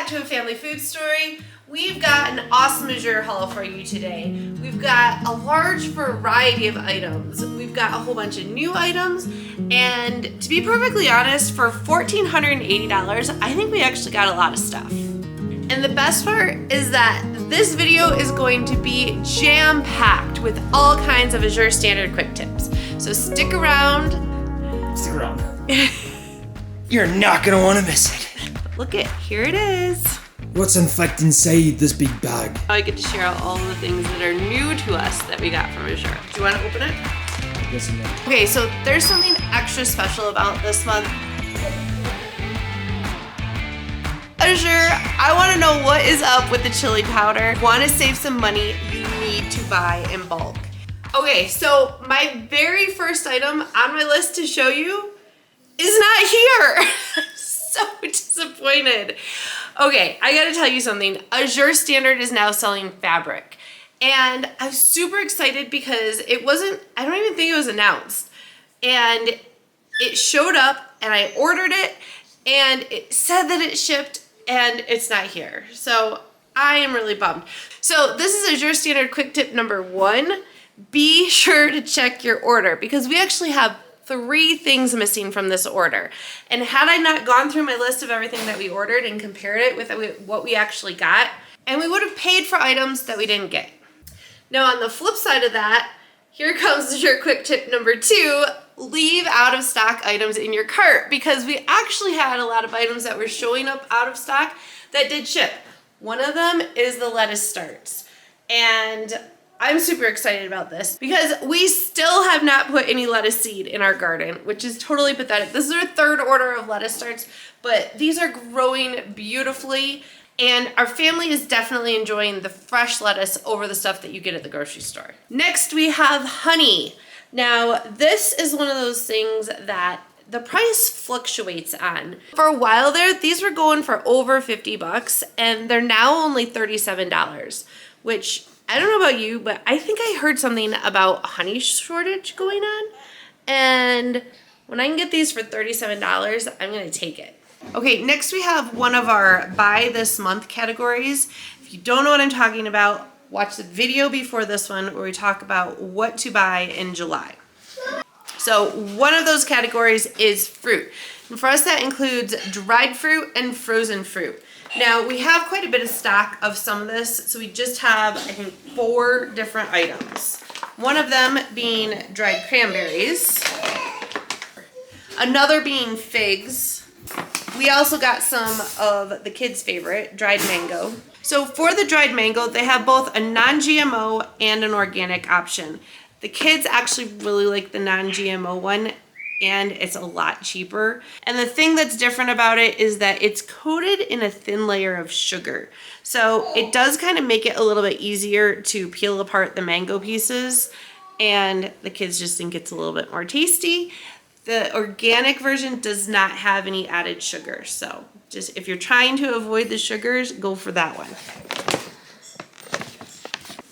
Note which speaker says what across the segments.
Speaker 1: back to a family food story. We've got an awesome Azure haul for you today. We've got a large variety of items. We've got a whole bunch of new items, and to be perfectly honest, for $1,480, I think we actually got a lot of stuff. And the best part is that this video is going to be jam-packed with all kinds of Azure Standard quick tips. So stick around.
Speaker 2: Stick around. You're not gonna want to miss it.
Speaker 1: Look it, here it is.
Speaker 2: What's in fact inside this big bag?
Speaker 1: I get to share out all the things that are new to us that we got from Azure. Do you want to open it?
Speaker 2: Yes, no.
Speaker 1: Okay, so there's something extra special about this month. Azure, I want to know what is up with the chili powder. Want to save some money, you need to buy in bulk. Okay, so my very first item on my list to show you is not here. I'm so disappointed. Okay, I gotta tell you something. Azure Standard is now selling fabric. And I'm super excited because it wasn't, I don't even think it was announced. And it showed up and I ordered it and it said that it shipped and it's not here. So I am really bummed. So this is Azure Standard quick tip number 1. Be sure to check your order because we actually have 3 things missing from this order. And had I not gone through my list of everything that we ordered and compared it with what we actually got, and we would have paid for items that we didn't get. Now on the flip side of that, here comes your quick tip number 2, leave out of stock items in your cart because we actually had a lot of items that were showing up out of stock that did ship. One of them is the lettuce starts. And I'm super excited about this because we still have not put any lettuce seed in our garden, which is totally pathetic. This is our 3rd order of lettuce starts, but these are growing beautifully and our family is definitely enjoying the fresh lettuce over the stuff that you get at the grocery store. Next, we have honey. Now, this is one of those things that the price fluctuates on. For a while there, these were going for over 50 bucks and they're now only $37, which I don't know about you, but I think I heard something about a honey shortage going on. And when I can get these for $37, I'm gonna take it. Okay, next we have one of our buy this month categories. If you don't know what I'm talking about, watch the video before this one where we talk about what to buy in July. So one of those categories is fruit. And for us that includes dried fruit and frozen fruit. Now we have quite a bit of stock of some of this, so we just have, I think, 4 different items. One of them being dried cranberries, another being figs. We also got some of the kids' favorite, dried mango. So for the dried mango, they have both a non-GMO and an organic option. The kids actually really like the non-GMO one, and it's a lot cheaper. And the thing that's different about it is that it's coated in a thin layer of sugar. So it does kind of make it a little bit easier to peel apart the mango pieces, and the kids just think it's a little bit more tasty. The organic version does not have any added sugar. So just if you're trying to avoid the sugars, go for that one.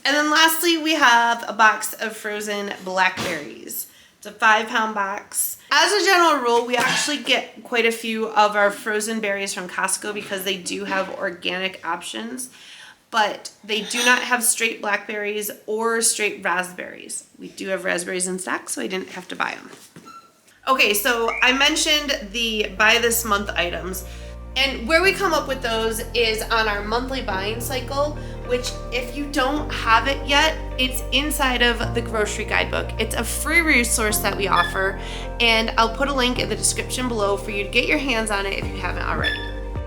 Speaker 1: And then lastly, we have a box of frozen blackberries. It's a 5-pound box. As a general rule, we actually get quite a few of our frozen berries from Costco because they do have organic options, but they do not have straight blackberries or straight raspberries. We do have raspberries in stock, so I didn't have to buy them. Okay, so I mentioned the buy this month items, and where we come up with those is on our monthly buying cycle, which if you don't have it yet, it's inside of the grocery guidebook. It's a free resource that we offer, and I'll put a link in the description below for you to get your hands on it if you haven't already.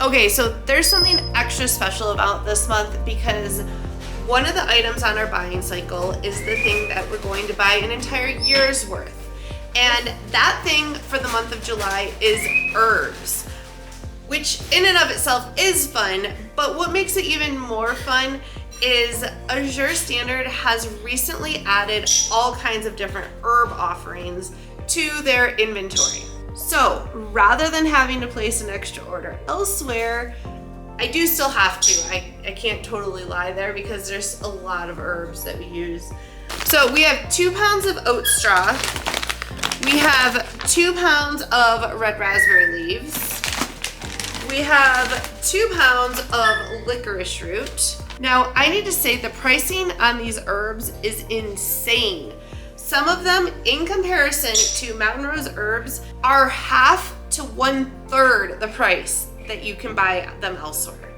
Speaker 1: Okay, so there's something extra special about this month because one of the items on our buying cycle is the thing that we're going to buy an entire year's worth. And that thing for the month of July is herbs, which in and of itself is fun, but what makes it even more fun is Azure Standard has recently added all kinds of different herb offerings to their inventory. So rather than having to place an extra order elsewhere, I do still have to. I can't totally lie there because there's a lot of herbs that we use. So we have 2 pounds of oat straw. We have 2 pounds of red raspberry leaves. We We have 2 pounds of licorice root. Now, I need to say the pricing on these herbs is insane. Some of them, in comparison to Mountain Rose herbs, are half to 1/3 the price that you can buy them elsewhere.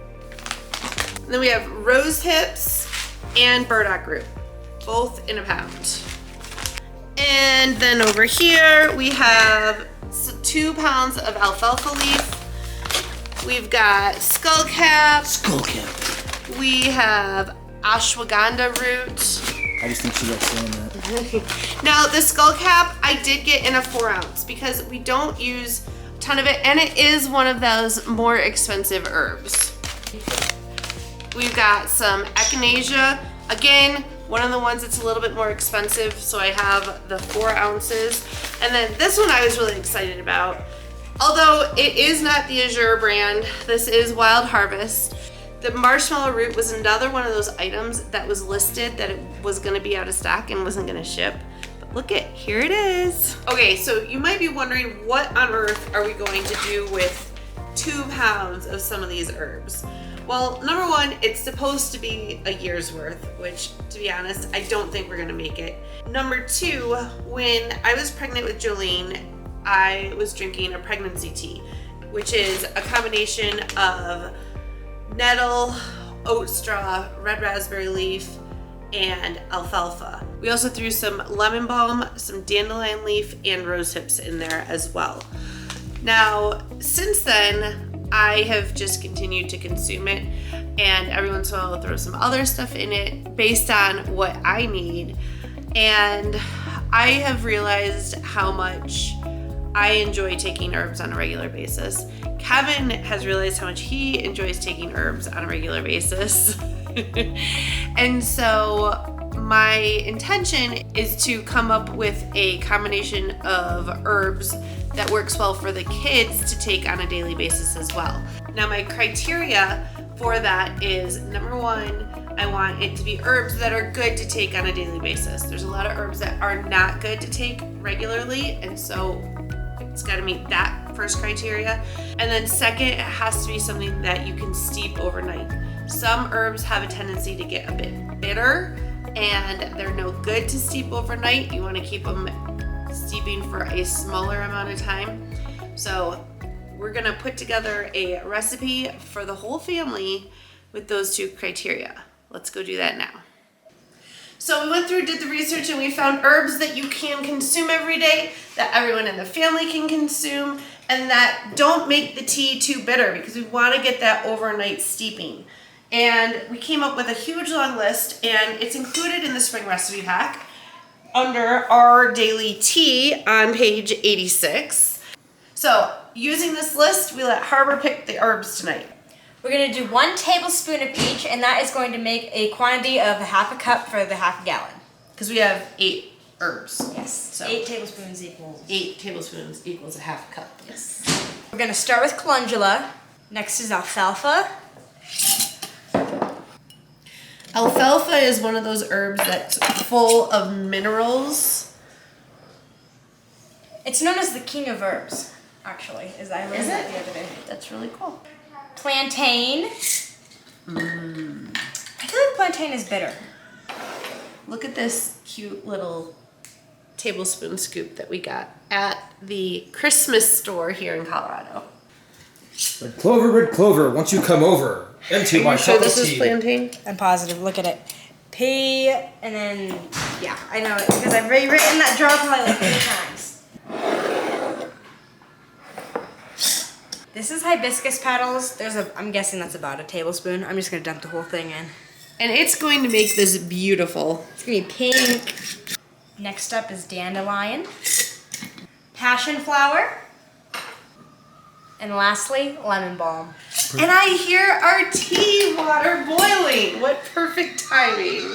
Speaker 1: And then we have rose hips and burdock root, both in a pound. And then over here, we have 2 pounds of alfalfa leaf. We've got skullcap.
Speaker 2: Skullcap.
Speaker 1: We have ashwagandha root.
Speaker 2: I just think she likes saying that.
Speaker 1: Now, the skullcap I did get in a 4 ounce because we don't use a ton of it, and it is one of those more expensive herbs. We've got some echinacea. Again, one of the ones that's a little bit more expensive, so I have the 4 ounces. And then this one I was really excited about. Although it is not the Azure brand, this is Wild Harvest. The marshmallow root was another one of those items that was listed that it was gonna be out of stock and wasn't gonna ship. But look at, here it is. Okay, so you might be wondering what on earth are we going to do with 2 pounds of some of these herbs? Well, number one, it's supposed to be a year's worth, which to be honest, I don't think we're gonna make it. Number two, when I was pregnant with Jolene, I was drinking a pregnancy tea, which is a combination of nettle, oat straw, red raspberry leaf, and alfalfa. We also threw some lemon balm, some dandelion leaf, and rose hips in there as well. Now, since then, I have just continued to consume it, and every once in a while I'll throw some other stuff in it based on what I need. And I have realized how much I enjoy taking herbs on a regular basis. Kevin has realized how much he enjoys taking herbs on a regular basis. And so my intention is to come up with a combination of herbs that works well for the kids to take on a daily basis as well. Now, my criteria for that is, number one, I want it to be herbs that are good to take on a daily basis. There's a lot of herbs that are not good to take regularly, and so it's got to meet that first criteria. And then second, it has to be something that you can steep overnight. Some herbs have a tendency to get a bit bitter, and they're no good to steep overnight. You want to keep them steeping for a smaller amount of time. So we're gonna put together a recipe for the whole family with those 2 criteria. Let's go do that now. So we went through, did the research, and we found herbs that you can consume every day, that everyone in the family can consume, and that don't make the tea too bitter, because we want to get that overnight steeping. And we came up with a huge long list, and it's included in the spring recipe pack under our daily tea on page 86. So using this list, we let Harbor pick the herbs tonight.
Speaker 3: We're going to do 1 tablespoon of each, and that is going to make a quantity of 1/2 cup for the 1/2 gallon.
Speaker 1: Because we have 8 herbs.
Speaker 3: Yes,
Speaker 1: So
Speaker 3: 8 tablespoons equals.
Speaker 1: 8 tablespoons equals 1/2 cup. Yes.
Speaker 3: We're going to start with calendula. Next is alfalfa.
Speaker 1: Alfalfa is one of those herbs that's full of minerals.
Speaker 3: It's known as the king of herbs, actually, as I learned that the other day.
Speaker 1: That's really cool.
Speaker 3: Plantain. I feel like plantain is bitter.
Speaker 1: Look at this cute little tablespoon scoop that we got at the Christmas store here in Colorado.
Speaker 2: Red clover, once you come over into my
Speaker 1: So
Speaker 2: cup
Speaker 1: this
Speaker 2: of
Speaker 1: is
Speaker 2: tea.
Speaker 1: plantain?
Speaker 3: I'm positive. Look at it. P, and then, yeah, I know it because I've already written that jar probably like 3 times. This is hibiscus petals. I'm guessing that's about a tablespoon. I'm just going to dump the whole thing in.
Speaker 1: And it's going to make this beautiful.
Speaker 3: It's going to be pink. Next up is dandelion. Passion flower. And lastly, lemon balm.
Speaker 1: And I hear our tea water boiling. What perfect timing.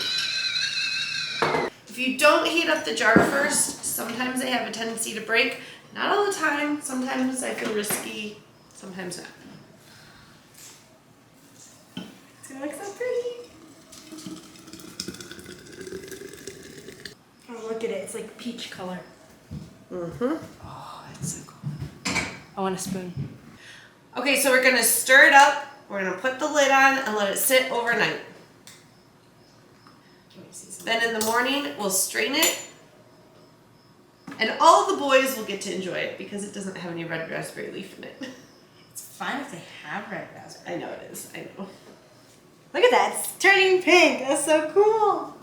Speaker 1: If you don't heat up the jar first, sometimes they have a tendency to break. Not all the time. Sometimes I feel risky. Sometimes not. It's gonna look so pretty.
Speaker 3: Oh, look at it. It's like peach color.
Speaker 1: Mm-hmm.
Speaker 3: Oh, it's so cool. I want a spoon.
Speaker 1: Okay, so we're gonna stir it up. We're gonna put the lid on and let it sit overnight. Then in the morning, we'll strain it. And all the boys will get to enjoy it because it doesn't have any red raspberry leaf in it.
Speaker 3: It's fine if they have red raspberry.
Speaker 1: I know it is, I know.
Speaker 3: Look at that, it's turning pink. That's so cool.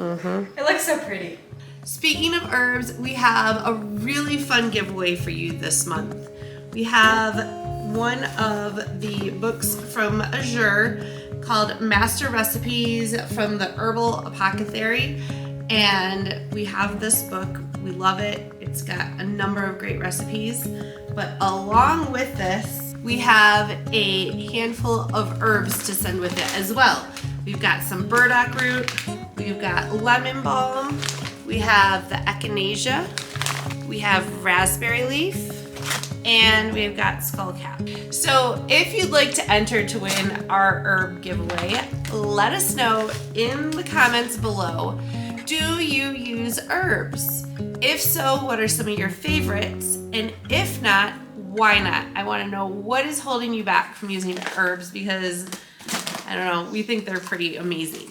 Speaker 3: It looks so pretty.
Speaker 1: Speaking of herbs, we have a really fun giveaway for you this month. We have one of the books from Azure called Master Recipes from the Herbal Apothecary. And we have this book. We love it. It's got a number of great recipes. But along with this, we have a handful of herbs to send with it as well. We've got some burdock root. We've got lemon balm. We have the echinacea. We have raspberry leaf. And we've got skullcap. So if you'd like to enter to win our herb giveaway, let us know in the comments below. Do you use herbs? If so, what are some of your favorites? And if not, why not? I want to know what is holding you back from using herbs because, I don't know, we think they're pretty amazing.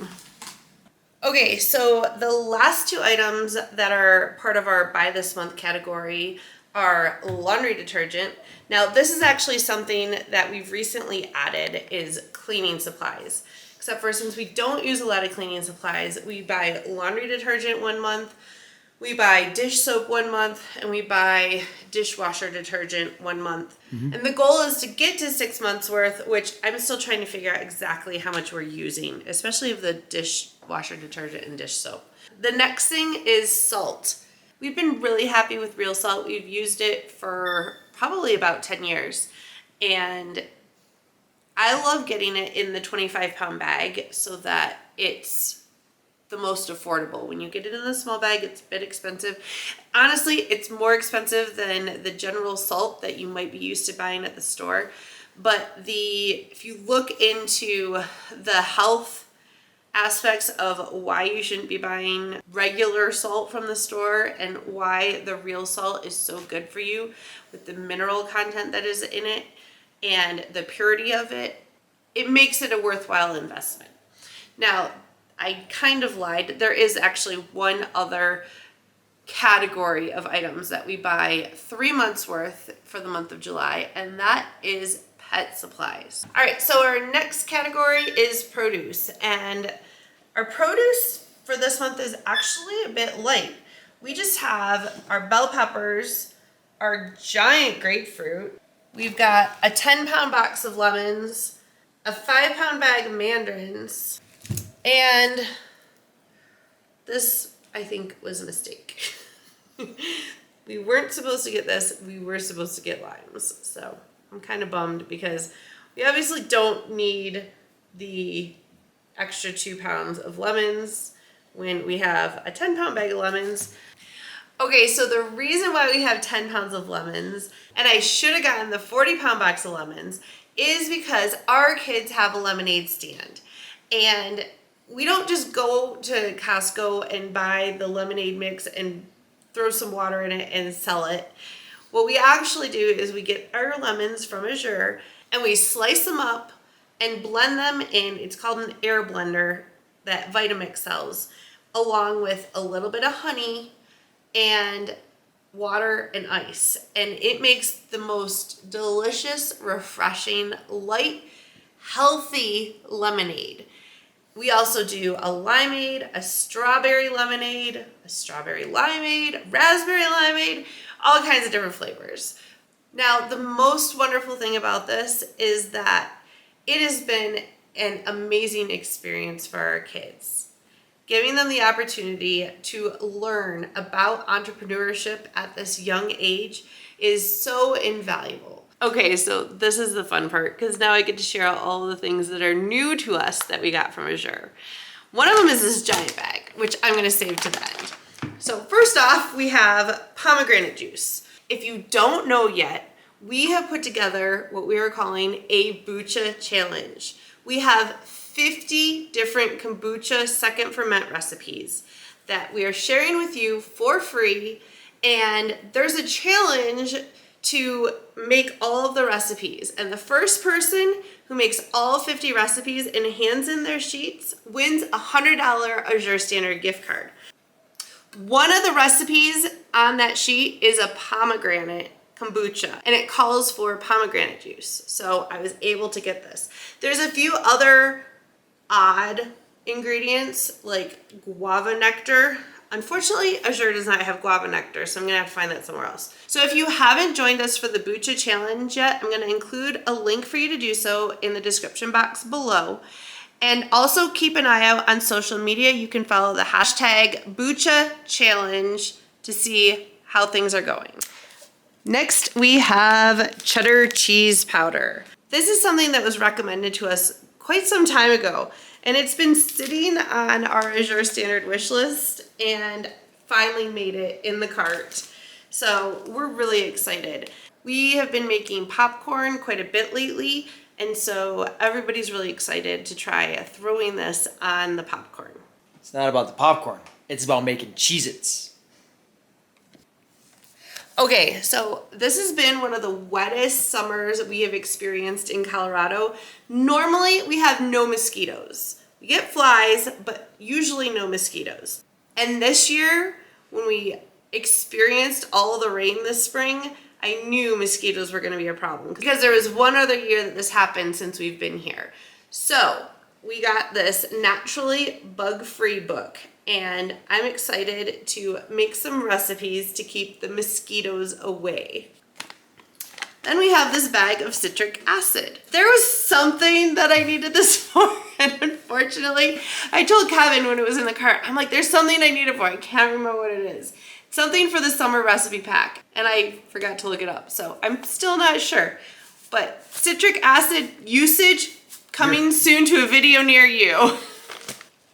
Speaker 1: Okay, so the last two items that are part of our Buy This Month category are laundry detergent. Now, this is actually something that we've recently added is cleaning supplies. Except for since we don't use a lot of cleaning supplies, we buy laundry detergent 1 month, we buy dish soap 1 month, and we buy dishwasher detergent 1 month. And the goal is to get to 6 months worth, which I'm still trying to figure out exactly how much we're using, especially of the dishwasher detergent and dish soap. The next thing is salt. We've been really happy with real salt. We've used it for probably about 10 years. And I love getting it in the 25-pound bag so that it's the most affordable. When you get it in the small bag, it's a bit expensive. Honestly, it's more expensive than the general salt that you might be used to buying at the store. But if you look into the health aspects of why you shouldn't be buying regular salt from the store and why the real salt is so good for you with the mineral content that is in it and the purity of it, it makes it a worthwhile investment. Now, I kind of lied. There is actually one other category of items that we buy 3 months worth for the month of July, and that is pet supplies. All right, so our next category is produce, and our produce for this month is actually a bit light. We just have our bell peppers, our giant grapefruit. We've got a 10-pound box of lemons, a 5-pound bag of mandarins, and this, I think, was a mistake. We weren't supposed to get this. We were supposed to get limes. So I'm kind of bummed because we obviously don't need the extra 2 pounds of lemons when we have a 10-pound bag of lemons. Okay, so the reason why we have 10 pounds of lemons, and I should have gotten the 40-pound box of lemons, is because our kids have a lemonade stand. And we don't just go to Costco and buy the lemonade mix and throw some water in it and sell it. What we actually do is we get our lemons from Azure and we slice them up and blend them in, it's called an air blender that Vitamix sells, along with a little bit of honey and water and ice, and it makes the most delicious, refreshing, light, healthy lemonade. We also do a limeade, a strawberry lemonade, a strawberry limeade, raspberry limeade, all kinds of different flavors. Now, the most wonderful thing about this is that it has been an amazing experience for our kids. Giving them the opportunity to learn about entrepreneurship at this young age is so invaluable. Okay, so this is the fun part because now I get to share out all of the things that are new to us that we got from Azure. One of them is this giant bag, which I'm gonna save to the end. So first off, we have pomegranate juice. If you don't know yet, we have put together what we are calling a Bucha challenge. We have 50 different kombucha second ferment recipes that we are sharing with you for free. And there's a challenge to make all of the recipes. And the first person who makes all 50 recipes and hands in their sheets wins a $100 Azure Standard gift card. One of the recipes on that sheet is a pomegranate kombucha, and it calls for pomegranate juice. So I was able to get this. There's a few other odd ingredients like guava nectar. Unfortunately, Azure does not have guava nectar, so I'm gonna have to find that somewhere else. So if you haven't joined us for the Bucha Challenge yet, I'm gonna include a link for you to do so in the description box below. And also keep an eye out on social media. You can follow the hashtag Bucha Challenge to see how things are going. Next, we have cheddar cheese powder. This is something that was recommended to us quite some time ago, and it's been sitting on our Azure Standard wish list and finally made it in the cart. So we're really excited. We have been making popcorn quite a bit lately, and so everybody's really excited to try throwing this on the popcorn.
Speaker 2: It's not about the popcorn. It's about making Cheez-Its.
Speaker 1: Okay, so this has been one of the wettest summers we have experienced in Colorado. Normally, we have no mosquitoes. We get flies, but usually no mosquitoes. And this year, when we experienced all of the rain this spring, I knew mosquitoes were gonna be a problem because there was one other year that this happened since we've been here. So we got this naturally bug-free book, and I'm excited to make some recipes to keep the mosquitoes away. Then we have this bag of citric acid. There was something that I needed this for, and unfortunately, I told Kevin when it was in the cart, I'm like, there's something I need it for. I can't remember what it is. Something for the summer recipe pack, and I forgot to look it up, so I'm still not sure. But citric acid usage coming soon to a video near you.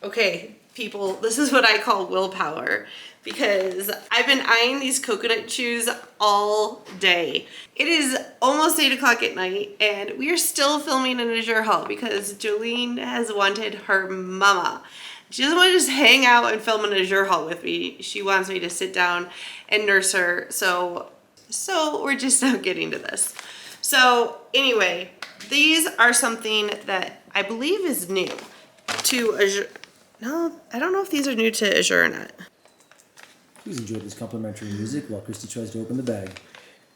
Speaker 1: Okay, people, this is what I call willpower, because I've been eyeing these coconut chews all day. It is almost 8 o'clock at night, and we are still filming in Azure haul because Jolene has wanted her mama. She doesn't want to just hang out and film an Azure haul with me. She wants me to sit down and nurse her. So we're just now getting to this. So anyway, these are something that I believe is new to Azure. No, I don't know if these are new to Azure or not.
Speaker 4: Please enjoy this complimentary music while Christy tries to open the bag.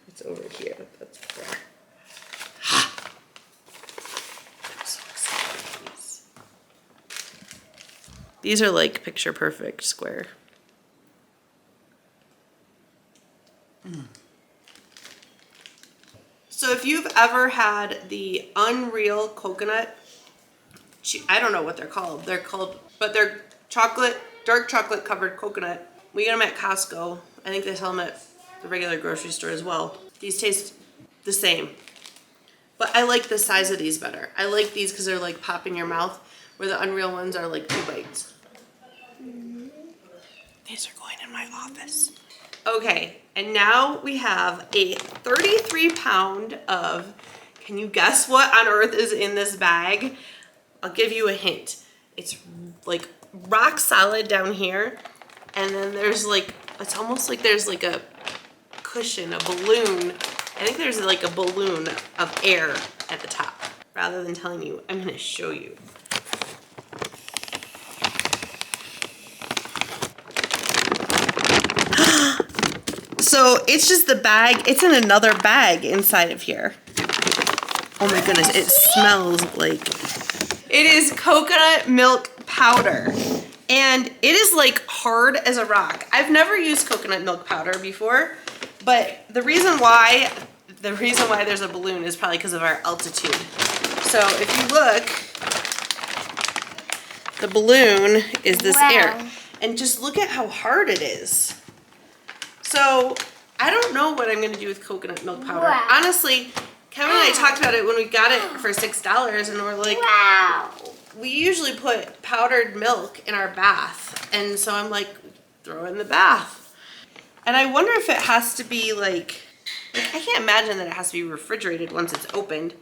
Speaker 1: It's over here. That's fair. I'm so excited for these. These are like picture perfect square. So if you've ever had the Unreal Coconut, I don't know what they're called. But they're dark chocolate covered coconut. We get them at Costco. I think they sell them at the regular grocery store as well. These taste the same, but I like the size of these better. I like these because they're like pop in your mouth, where the Unreal ones are like 2 bites. These are going in my office. Okay, and now we have a 33 pound of, can you guess what on earth is in this bag? I'll give you a hint. It's like rock solid down here, and then there's like, it's almost like there's like a cushion, a balloon. I think there's like a balloon of air at the top. Rather than telling you, I'm gonna show you. So it's just the bag, it's in another bag inside of here. Oh my goodness, it smells like, it is coconut milk powder. And it is like hard as a rock. I've never used coconut milk powder before, but the reason why there's a balloon is probably because of our altitude. So if you look, the balloon is this air. And just look at how hard it is. So I don't know what I'm gonna do with coconut milk powder.
Speaker 5: Wow.
Speaker 1: Honestly, Kevin and I talked about it when we got it for $6, and we're like,
Speaker 5: Wow.
Speaker 1: we usually put powdered milk in our bath, and so I'm like, throw it in the bath. And I wonder if it has to be like I can't imagine that it has to be refrigerated once it's opened,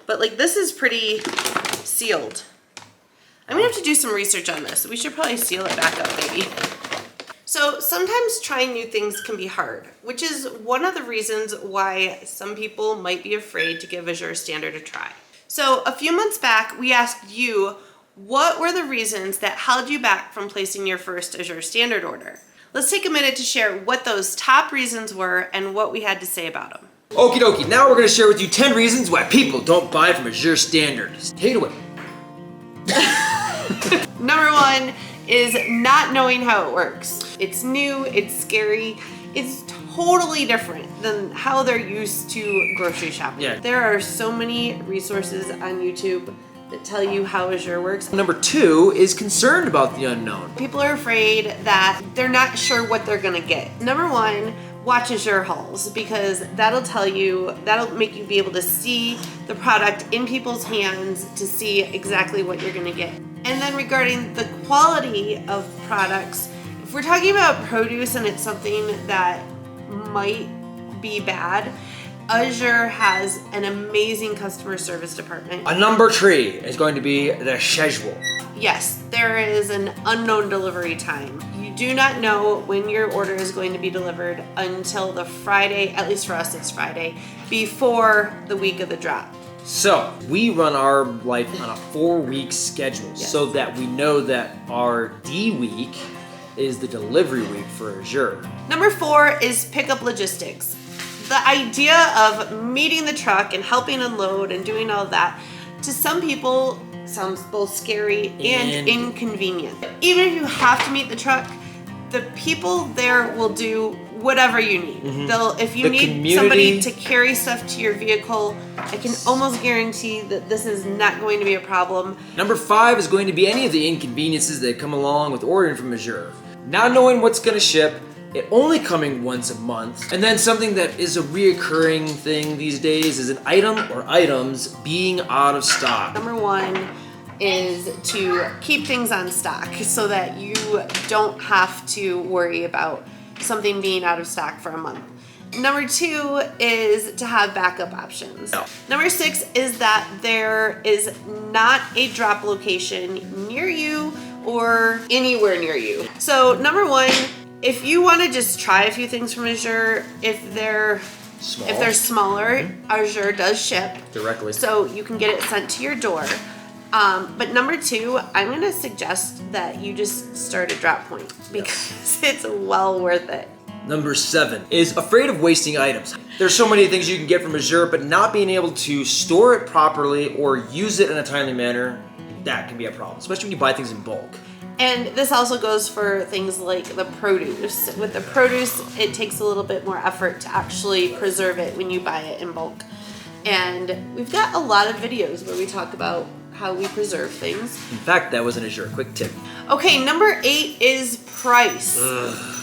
Speaker 1: but like this is pretty sealed. I'm gonna have to do some research on this. We should probably seal it back up maybe. So sometimes trying new things can be hard, which is one of the reasons why some people might be afraid to give Azure Standard a try. So a few months back, we asked you, what were the reasons that held you back from placing your first Azure Standard order? Let's take a minute to share what those top reasons were and what we had to say about them.
Speaker 2: Okie dokie, now we're going to share with you 10 reasons why people don't buy from Azure Standard. Take it away.
Speaker 1: Number one is not knowing how it works. It's new, it's scary, it's totally different than how they're used to grocery shopping.
Speaker 2: Yeah.
Speaker 1: There are so many resources on YouTube that tell you how Azure works.
Speaker 2: Number 2 is concerned about the unknown.
Speaker 1: People are afraid that they're not sure what they're gonna get. Number one, watch Azure hauls, because that'll make you be able to see the product in people's hands to see exactly what you're gonna get. And then regarding the quality of products, if we're talking about produce and it's something that might be bad, Azure has an amazing customer service department.
Speaker 2: Number 3 is going to be the schedule.
Speaker 1: Yes, there is an unknown delivery time. You do not know when your order is going to be delivered until the Friday, at least for us it's Friday, before the week of the drop.
Speaker 2: So we run our life on a 4-week schedule,
Speaker 1: Yes.
Speaker 2: so that we know that our D week is the delivery week for Azure.
Speaker 1: Number 4 is pickup logistics. The idea of meeting the truck and helping unload and doing all of that, to some people sounds both scary and inconvenient. Even if you have to meet the truck, the people there will do whatever you need. If you need somebody to carry stuff to your vehicle, I can almost guarantee that this is not going to be a problem.
Speaker 2: Number 5 is going to be any of the inconveniences that come along with ordering from Azure. Not knowing what's going to ship, it only coming once a month, and then something that is a reoccurring thing these days is an item or items being out of stock.
Speaker 1: Number 1 is to keep things on stock so that you don't have to worry about something being out of stock for a month. Number 2 is to have backup options. Number 6 is that there is not a drop location near you or anywhere near you. So number 1, if you want to just try a few things from Azure, if they're smaller, Azure does ship
Speaker 2: Directly.
Speaker 1: so you can get it sent to your door. But number 2, I'm going to suggest that you just start a drop point because it's well worth it.
Speaker 2: Number 7 is afraid of wasting items. There's so many things you can get from Azure, but not being able to store it properly or use it in a timely manner, that can be a problem, especially when you buy things in bulk.
Speaker 1: And this also goes for things like the produce. With the produce, it takes a little bit more effort to actually preserve it when you buy it in bulk. And we've got a lot of videos where we talk about how we preserve things.
Speaker 2: In fact, that was an Azure quick tip.
Speaker 1: Okay, number 8 is price.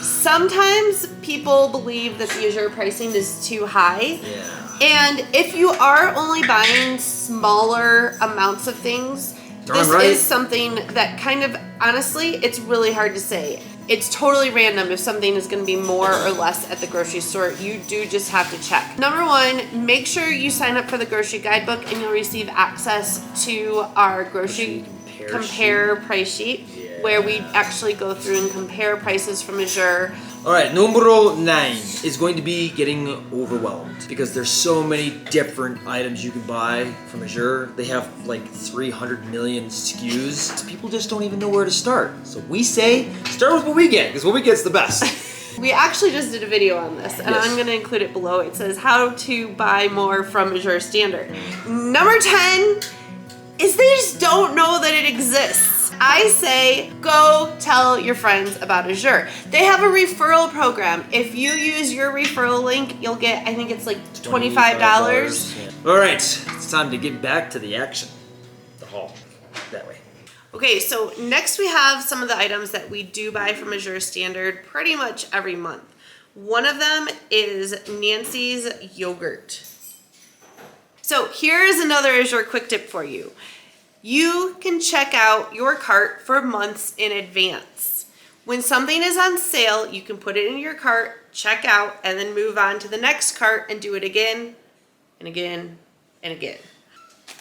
Speaker 1: Sometimes people believe that the Azure pricing is too high.
Speaker 2: Yeah.
Speaker 1: And if you are only buying smaller amounts of things, this is something that kind of, honestly, it's really hard to say. It's totally random if something is going to be more or less at the grocery store. You do just have to check. Number 1, make sure you sign up for the grocery guidebook and you'll receive access to our grocery compare price sheet, where we actually go through and compare prices from Azure.
Speaker 2: Alright, numero 9 is going to be getting overwhelmed because there's so many different items you can buy from Azure. They have like 300 million SKUs. People just don't even know where to start. So we say, start with what we get, because what we get's the best.
Speaker 1: We actually just did a video on this, and I'm going to include it below. It says how to buy more from Azure Standard. Number 10 is they just don't know that it exists. I say go tell your friends about Azure. They have a referral program. If you use your referral link, you'll get, I think it's like $25.
Speaker 2: Yeah. All right, it's time to get back to the action. The haul, that way.
Speaker 1: Okay, so next we have some of the items that we do buy from Azure Standard pretty much every month. One of them is Nancy's yogurt. So here is another Azure quick tip for you. You can check out your cart for months in advance. When something is on sale, you can put it in your cart, check out, and then move on to the next cart and do it again and again and again.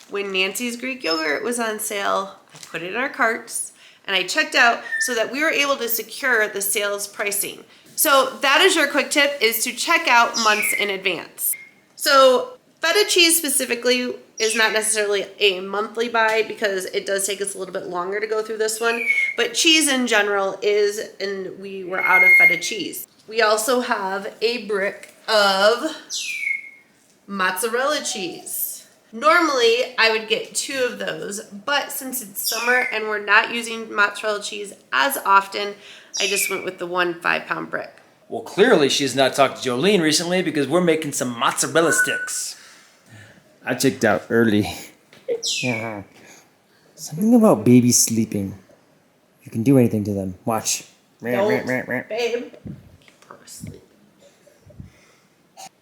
Speaker 1: When Nancy's Greek yogurt was on sale, I put it in our carts and I checked out so that we were able to secure the sales pricing. So that is your quick tip, is to check out months in advance. So feta cheese specifically is not necessarily a monthly buy because it does take us a little bit longer to go through this one, but cheese in general is, and we were out of feta cheese. We also have a brick of mozzarella cheese. Normally I would get 2 of those, but since it's summer and we're not using mozzarella cheese as often, I just went with the 1 5-pound brick.
Speaker 2: Well, clearly she's not talked to Jolene recently because we're making some mozzarella sticks.
Speaker 4: I checked out early. Something about babies sleeping. You can do anything to them. Watch.
Speaker 1: Don't, babe. Keep her asleep.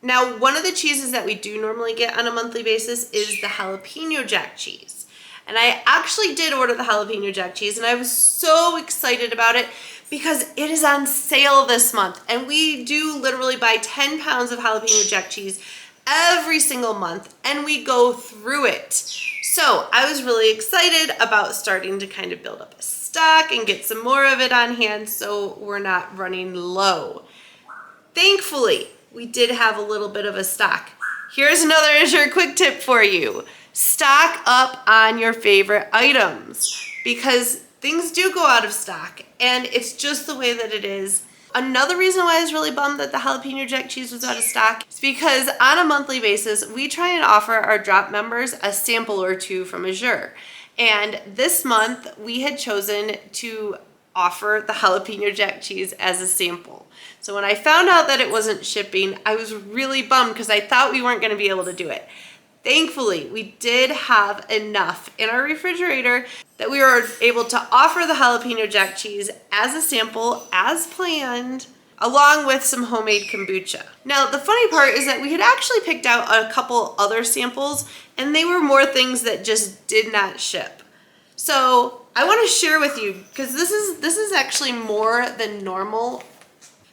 Speaker 1: Now, one of the cheeses that we do normally get on a monthly basis is the jalapeno jack cheese. And I actually did order the jalapeno jack cheese, and I was so excited about it because it is on sale this month. And we do literally buy 10 pounds of jalapeno jack cheese every single month, and we go through it. So I was really excited about starting to kind of build up a stock and get some more of it on hand so we're not running low. Thankfully, we did have a little bit of a stock. Here's another Azure quick tip for you. Stock up on your favorite items because things do go out of stock and it's just the way that it is. Another reason why I was really bummed that the jalapeno jack cheese was out of stock is because on a monthly basis, we try and offer our drop members a sample or 2 from Azure. And this month we had chosen to offer the jalapeno jack cheese as a sample. So when I found out that it wasn't shipping, I was really bummed because I thought we weren't going to be able to do it. Thankfully, we did have enough in our refrigerator that we were able to offer the jalapeno jack cheese as a sample as planned, along with some homemade kombucha. Now, the funny part is that we had actually picked out a couple other samples and they were more things that just did not ship. So I want to share with you, because this is actually more than normal.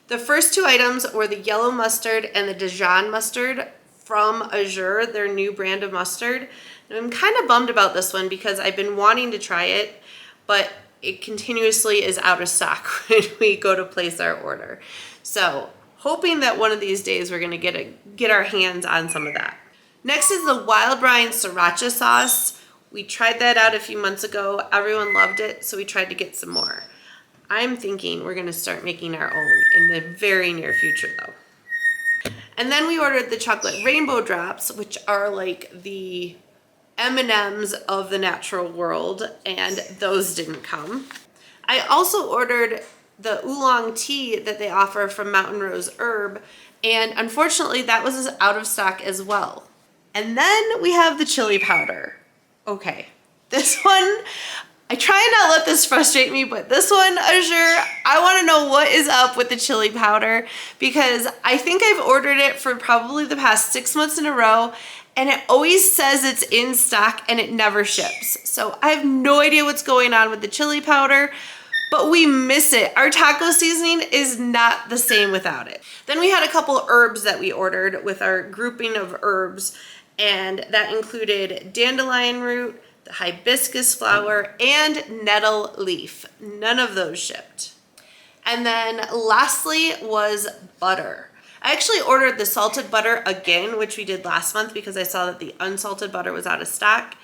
Speaker 1: The first 2 items were the yellow mustard and the Dijon mustard from Azure, their new brand of mustard. And I'm kind of bummed about this one because I've been wanting to try it, but it continuously is out of stock when we go to place our order. So hoping that one of these days we're gonna get our hands on some of that. Next is the wild brine sriracha sauce. We tried that out a few months ago. Everyone loved it, so we tried to get some more. I'm thinking we're gonna start making our own in the very near future though. And then we ordered the chocolate rainbow drops, which are like the M&Ms of the natural world, and those didn't come. I also ordered the oolong tea that they offer from Mountain Rose Herb, and unfortunately that was out of stock as well. And then we have the chili powder. Okay, this one, I try and not let this frustrate me, but this one, Azure, I want to know what is up with the chili powder because I think I've ordered it for probably the past 6 months in a row and it always says it's in stock and it never ships. So I have no idea what's going on with the chili powder, but we miss it. Our taco seasoning is not the same without it. Then we had a couple herbs that we ordered with our grouping of herbs, and that included dandelion root, the hibiscus flower, and nettle leaf. None of those shipped. And then lastly was butter. I actually ordered the salted butter again, which we did last month because I saw that the unsalted butter was out of stock.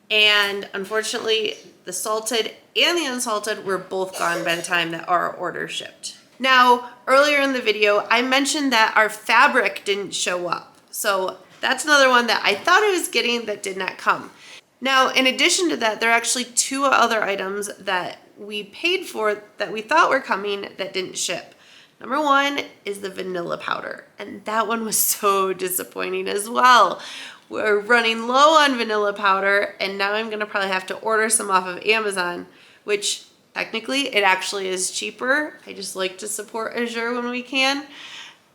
Speaker 1: And unfortunately, the salted and the unsalted were both gone by the time that our order shipped. Now, earlier in the video, I mentioned that our fabric didn't show up. So that's another one that I thought I was getting that did not come. Now, in addition to that, there are actually 2 other items that we paid for that we thought were coming that didn't ship. Number 1 is the vanilla powder, and that one was so disappointing as well. We're running low on vanilla powder, and now I'm gonna probably have to order some off of Amazon, which technically it actually is cheaper. I just like to support Azure when we can,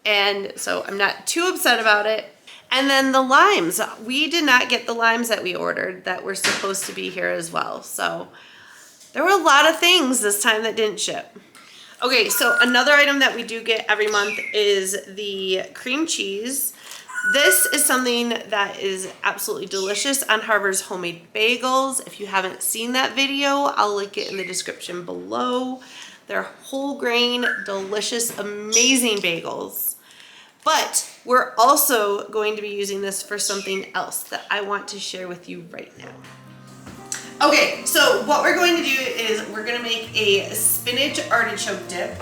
Speaker 1: and so I'm not too upset about it. And then the limes. We did not get the limes that we ordered that were supposed to be here as well. So there were a lot of things this time that didn't ship. Okay, so another item that we do get every month is the cream cheese. This is something that is absolutely delicious on Harbor's homemade bagels. If you haven't seen that video, I'll link it in the description below. They're whole grain, delicious, amazing bagels. But we're also going to be using this for something else that I want to share with you right now. Okay, so what we're going to do is we're going to make a spinach artichoke dip,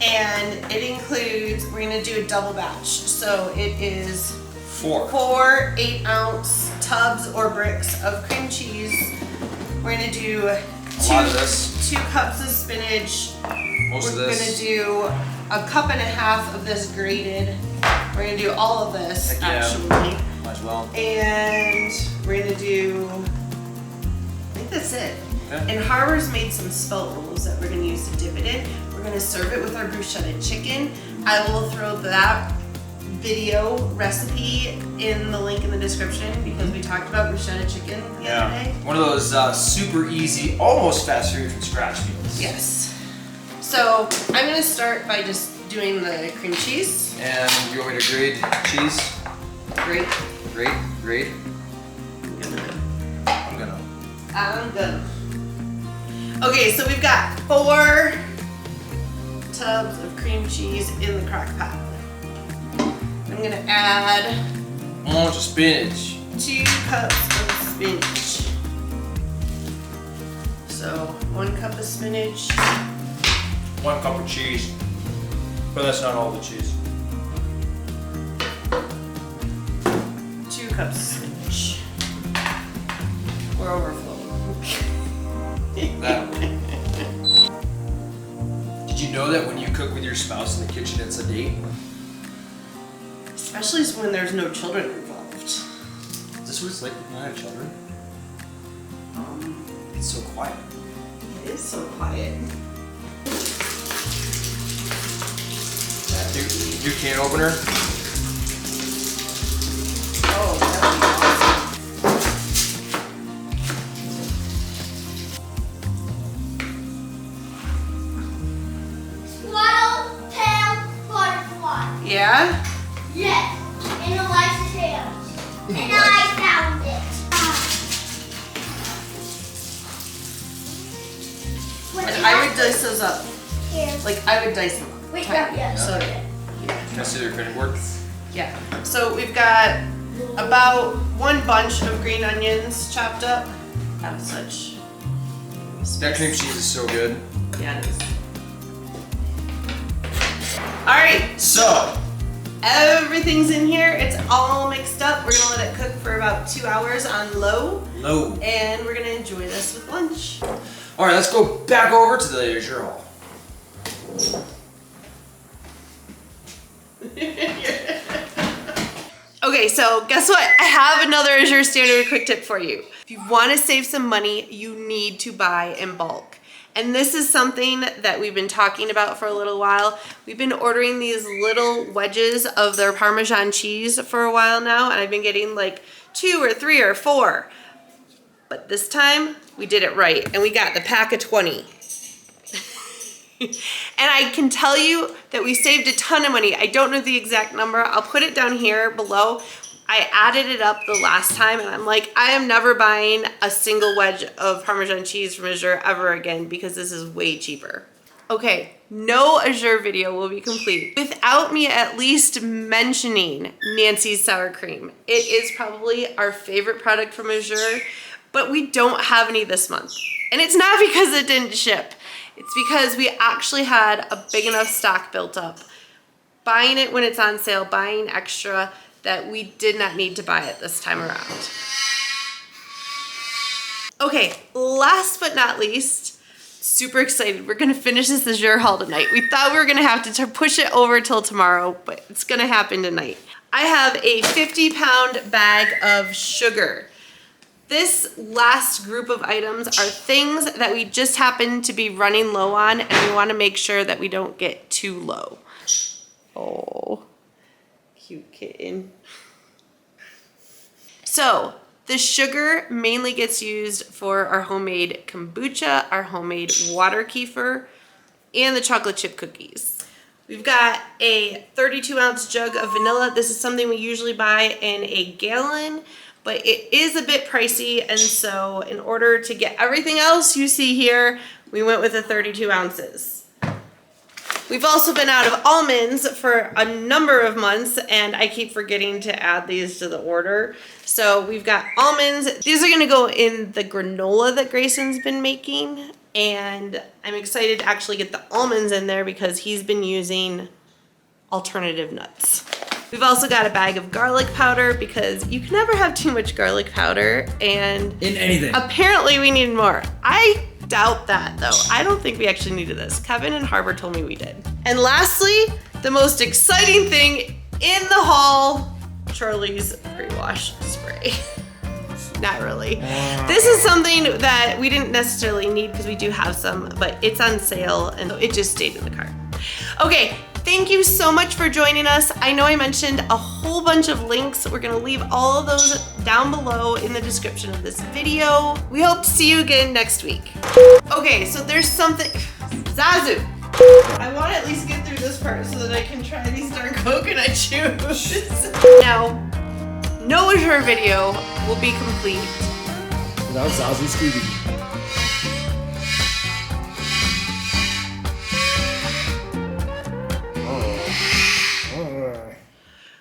Speaker 1: and it includes, we're going to do a double batch. So it is four 8-ounce tubs or bricks of cream cheese. We're going to do two cups of spinach.
Speaker 2: Most of
Speaker 1: We're
Speaker 2: this.
Speaker 1: going to do a cup and a half of this grated. We're going to do all of this, actually.
Speaker 2: Might as well.
Speaker 1: And we're going to do, I think that's it.
Speaker 2: Okay.
Speaker 1: And Harbor's made some spelt rolls that we're going to use to dip it in. We're going to serve it with our bruschetta chicken. I will throw that video recipe in the link in the description because we talked about bruschetta chicken the other day.
Speaker 2: One of those super easy, almost fast food from scratch meals.
Speaker 1: Yes. So I'm going to start by just doing the cream cheese.
Speaker 2: And you want me to grate cheese?
Speaker 1: Great.
Speaker 2: Grate. I'm gonna.
Speaker 1: Okay, so we've got 4 tubs of cream cheese in the crock pot. I'm gonna add
Speaker 2: A bunch of spinach.
Speaker 1: 2 cups of spinach. So 1 cup of spinach.
Speaker 2: 1 cup of cheese. But that's not all the cheese.
Speaker 1: 2 cups of spinach. We're overflowing.
Speaker 2: That one. Did you know that when you cook with your spouse in the kitchen, it's a date?
Speaker 1: Especially when there's no children involved.
Speaker 2: Is this what it's like when I have children? It's so quiet.
Speaker 1: It is so quiet.
Speaker 2: New can opener.
Speaker 1: Oh, that would be awesome.
Speaker 5: Swallowtail butterfly.
Speaker 1: Yeah?
Speaker 5: Yes, in the lights tails. And I found it.
Speaker 1: And I would dice those up.
Speaker 5: Here.
Speaker 1: Like, I would dice them up.
Speaker 5: Wait,
Speaker 1: Tiny.
Speaker 5: yeah.
Speaker 1: So,
Speaker 2: Can I see their credit work?
Speaker 1: yeah. So we've got about 1 bunch of green onions chopped up. Have such.
Speaker 2: That cream cheese is so good.
Speaker 1: Yeah, it is. Alright,
Speaker 2: So,
Speaker 1: everything's in here. It's all mixed up. We're gonna let it cook for about 2 hours on low.
Speaker 2: no.
Speaker 1: And we're gonna enjoy this with lunch.
Speaker 2: Alright, let's go back over to the Azure Hall.
Speaker 1: Okay, so guess what? I have another Azure Standard quick tip for you. If you want to save some money, you need to buy in bulk. And this is something that we've been talking about for a little while. We've been ordering these little wedges of their Parmesan cheese for a while now, and I've been getting like 2 or 3 or 4. But this time, we did it right, and we got the pack of 20. And I can tell you that we saved a ton of money. I don't know the exact number. I'll put it down here below. I added it up the last time and I'm like, I am never buying a single wedge of Parmesan cheese from Azure ever again because this is way cheaper. Okay, no Azure video will be complete without me at least mentioning Nancy's sour cream. It is probably our favorite product from Azure, but we don't have any this month. And it's not because it didn't ship. It's because we actually had a big enough stock built up. Buying it when it's on sale, buying extra, that we did not need to buy it this time around. Okay, last but not least, super excited. We're gonna finish this Azure haul tonight. We thought we were gonna have to push it over till tomorrow, but it's gonna happen tonight. I have a 50-pound bag of sugar. This last group of items are things that we just happen to be running low on, and we wanna make sure that we don't get too low. Oh, cute kitten. So, the sugar mainly gets used for our homemade kombucha, our homemade water kefir, and the chocolate chip cookies. We've got a 32-ounce jug of vanilla. This is something we usually buy in a gallon, but it is a bit pricey, and so in order to get everything else you see here, we went with the 32 ounces. We've also been out of almonds for a number of months, and I keep forgetting to add these to the order. So we've got almonds. These are gonna go in the granola that Grayson's been making, and I'm excited to actually get the almonds in there because he's been using alternative nuts. We've also got a bag of garlic powder because you can never have too much garlic powder, and
Speaker 2: In anything.
Speaker 1: apparently we need more. I doubt that though. I don't think we actually needed this. Kevin and Harbor told me we did. And lastly, the most exciting thing in the haul, Charlie's pre-wash spray. Not really. This is something that we didn't necessarily need because we do have some, but it's on sale and it just stayed in the cart. Okay, thank you so much for joining us. I know I mentioned a whole bunch of links. We're gonna leave all of those down below in the description of this video. We hope to see you again next week. Okay, so there's something, Zazu. I want to at least get through this part so that I can try these darn coconut chews. Now, no Azure video will be complete
Speaker 4: Without Zazu Scooby.